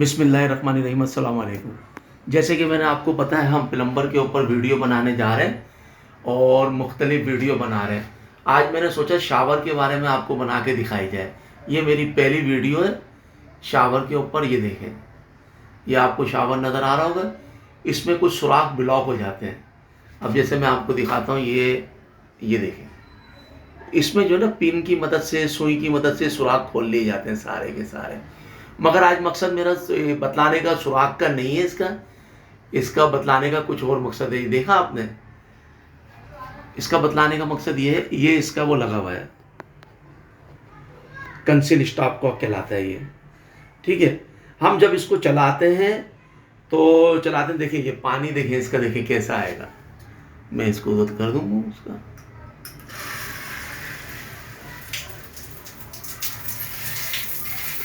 बिस्मिल्लाहिर्रहमानिर्रहीम, अस्सलाम वालेकुम। जैसे कि मैंने आपको पता है, हम प्लम्बर के ऊपर वीडियो बनाने जा रहे हैं और मुख्तलिफ वीडियो बना रहे हैं। आज मैंने सोचा शावर के बारे में आपको बना के दिखाई जाए। ये मेरी पहली वीडियो है शावर के ऊपर। ये देखें, ये आपको शावर नज़र आ रहा होगा। इसमें कुछ सुराख ब्लॉक हो जाते हैं। अब जैसे मैं आपको दिखाता हूँ, ये देखें, इसमें जो है ना पिन की मदद से, सुई की मदद से सुराख खोल लिए जाते हैं सारे के सारे। मगर आज मकसद मेरा बतलाने का सुराख का नहीं है, इसका बतलाने का कुछ और मकसद है। देखा आपने, इसका बतलाने का मकसद ये है, ये इसका वो लगा हुआ है, कंसील स्टॉप को कहलाता है ये। ठीक है, हम जब इसको चलाते हैं तो चलाते हैं, देखिए ये पानी, देखिए इसका, देखिए कैसा आएगा। मैं इसको रद्द कर दूंगा उसका।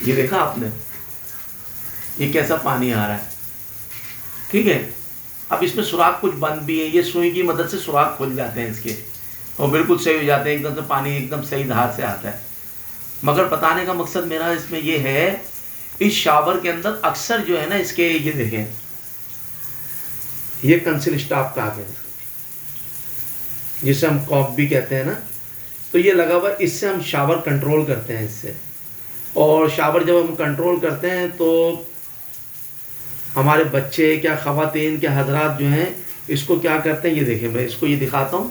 ये देखा आपने, ये कैसा पानी आ रहा है। ठीक है, अब इसमें सुराख कुछ बंद भी है। ये सुई की मदद से सुराख खुल जाते हैं इसके और बिल्कुल सही हो जाते हैं, एकदम से पानी एकदम सही धार से आता है। मगर बताने का मकसद मेरा इसमें ये है, इस शावर के अंदर अक्सर जो है ना, इसके ये देखें, ये कंसील स्टॉप का आ गया, जिसे हम कॉप भी कहते हैं ना, तो ये लगा हुआ, इससे हम शावर कंट्रोल करते हैं इससे। और शावर जब हम कंट्रोल करते हैं तो हमारे बच्चे क्या, ख़वातीन क्या, हजरात जो हैं, इसको क्या करते हैं, ये देखें, मैं इसको ये दिखाता हूँ।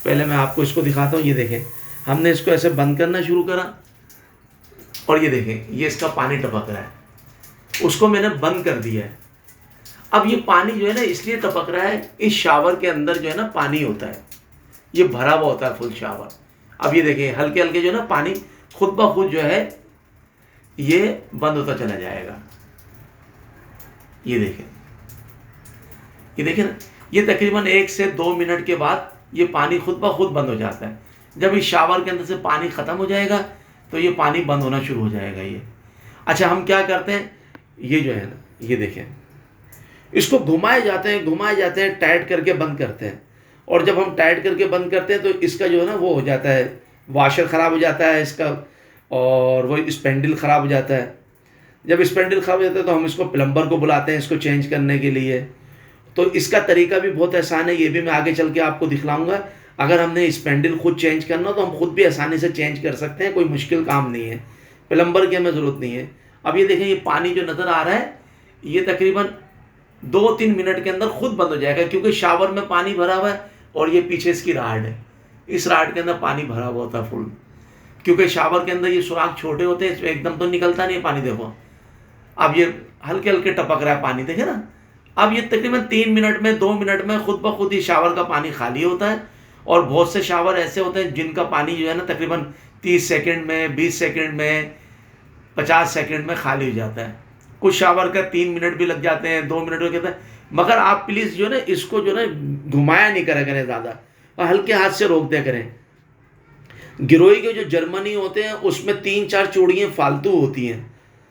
पहले मैं आपको इसको दिखाता हूँ। ये देखें, हमने इसको ऐसे बंद करना शुरू करा और ये देखें, ये इसका पानी टपक रहा है। उसको मैंने बंद कर दिया है। अब ये पानी जो है ना इसलिए टपक रहा है, इस शावर के अंदर जो है ना पानी होता है, ये भरा हुआ होता है फुल शावर। अब ये देखें, हल्के हल्के जो है ना पानी खुद ब खुद जो है ये बंद होता चला जाएगा। ये देखें, ये देखें ना, ये तकरीबन 1 से 2 मिनट के बाद ये पानी खुद ब खुद बंद हो जाता है। जब इस शावर के अंदर से पानी ख़त्म हो जाएगा तो ये पानी बंद होना शुरू हो जाएगा ये। अच्छा, हम क्या करते हैं, ये जो है ना, ये देखें, इसको घुमाए जाते हैं, टाइट करके बंद करते हैं। और जब हम टाइट करके बंद करते हैं तो इसका जो है ना वो हो जाता है, वाशर ख़राब हो जाता है इसका, और वो स्पेंडल ख़राब हो जाता है। जब स्पेंडल ख़राब हो जाता है तो हम इसको प्लम्बर को बुलाते हैं इसको चेंज करने के लिए। तो इसका तरीका भी बहुत आसान है, ये भी मैं आगे चल के आपको दिखलाऊंगा। अगर हमने स्पेंडल खुद चेंज करना तो हम खुद भी आसानी से चेंज कर सकते हैं, कोई मुश्किल काम नहीं है, प्लम्बर की हमें ज़रूरत नहीं है। अब ये देखें, ये पानी जो नज़र आ रहा है, ये तकरीबन 2-3 मिनट के अंदर खुद बंद हो जाएगा, क्योंकि शावर में पानी भरा हुआ है और ये पीछे इसकी राड है, इस राड के अंदर पानी भरा हुआ होता है फुल। क्योंकि शावर के अंदर ये सुराख छोटे होते हैं, इसमें एकदम तो निकलता नहीं है पानी। देखो, अब ये हल्के हल्के टपक रहा है पानी, देखे ना। अब ये तकरीबन 3 मिनट में, 2 मिनट में खुद ब खुद ही शावर का पानी खाली होता है। और बहुत से शावर ऐसे होते हैं जिनका पानी जो है ना तकरीबन 30 सेकंड में, 20 सेकंड में, 50 सेकंड में खाली हो जाता है। कुछ शावर का 3 मिनट भी लग जाते हैं, 2 मिनट भी कहते हैं। मगर आप प्लीज़ जो है ना इसको जो है ना घुमाया नहीं करा करें ज़्यादा, और हल्के हाथ से रोक दिया करें। गिरोई के जो जर्मनी होते हैं उसमें 3-4 चूड़ियाँ फालतू होती हैं,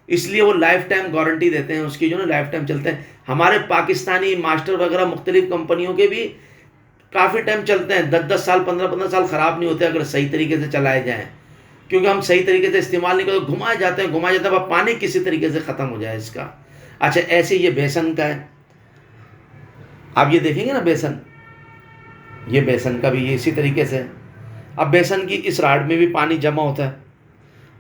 इसलिए वो लाइफ टाइम गारंटी देते हैं उसकी, जो ना लाइफ टाइम चलते हैं। हमारे पाकिस्तानी मास्टर वगैरह मुख्तलिफ कंपनियों के भी काफ़ी टाइम चलते हैं, 10-10 साल, 15-15 साल ख़राब नहीं होते अगर सही तरीके से चलाए जाएँ। क्योंकि हम सही तरीके से इस्तेमाल नहीं करते, घुमाए जाते हैं, अब पानी किसी तरीके से ख़त्म हो जाए इसका। अच्छा, ऐसे ये बेसन का है, आप ये देखेंगे ना बेसन, ये बेसन का भी ये इसी तरीके से है। अब बेसन की इस राड में भी पानी जमा होता है।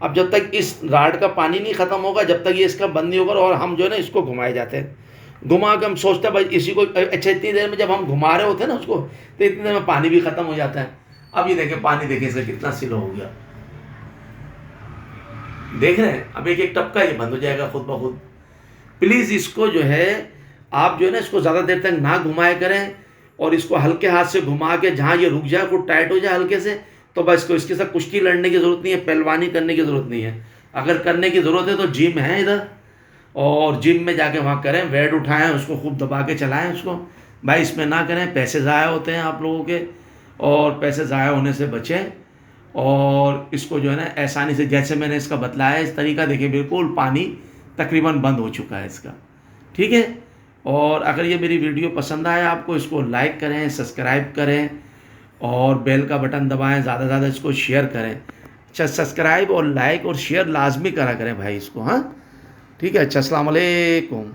अब जब तक इस राड का पानी नहीं ख़त्म होगा, जब तक ये इसका बंद नहीं होगा, और हम जो है ना इसको घुमाए जाते हैं, घुमा के हम सोचते हैं भाई इसी को, अच्छा इतनी देर में जब हम घुमा रहे होते हैं ना उसको, तो इतनी देर में पानी भी ख़त्म हो जाता है। अब ये देखें पानी, देखें इसका कितना स्लो हो गया, देख रहे हैं। अब एक एक टपका ये बंद हो जाएगा खुद ब खुद। प्लीज़ इसको जो है आप जो है ना इसको ज़्यादा देर तक ना घुमाए करें, और इसको हल्के हाथ से घुमा के जहाँ ये रुक जाए, खुद टाइट हो जाए हल्के से, तो बस इसको, इसके साथ कुश्ती लड़ने की ज़रूरत नहीं है, पहलवानी करने की ज़रूरत नहीं है। अगर करने की ज़रूरत है तो जिम है इधर, और जिम में जाके वहाँ करें, वेट उठाएं, उसको खूब दबा के चलाएं उसको। भाई इसमें ना करें, पैसे ज़ाया होते हैं आप लोगों के, और पैसे ज़ाया होने से बचें। और इसको जो है ना आसानी से, जैसे मैंने इसका बतलाया इस तरीका, देखिए बिल्कुल पानी तकरीबन बंद हो चुका है इसका। ठीक है, और अगर ये मेरी वीडियो पसंद आए आपको, इसको लाइक करें, सब्सक्राइब करें और बेल का बटन दबाएं, ज़्यादा से ज़्यादा इसको शेयर करें। अच्छा, सब्सक्राइब और लाइक और शेयर लाजमी करा करें भाई इसको, हाँ। ठीक है। अच्छा, अस्सलाम वालेकुम।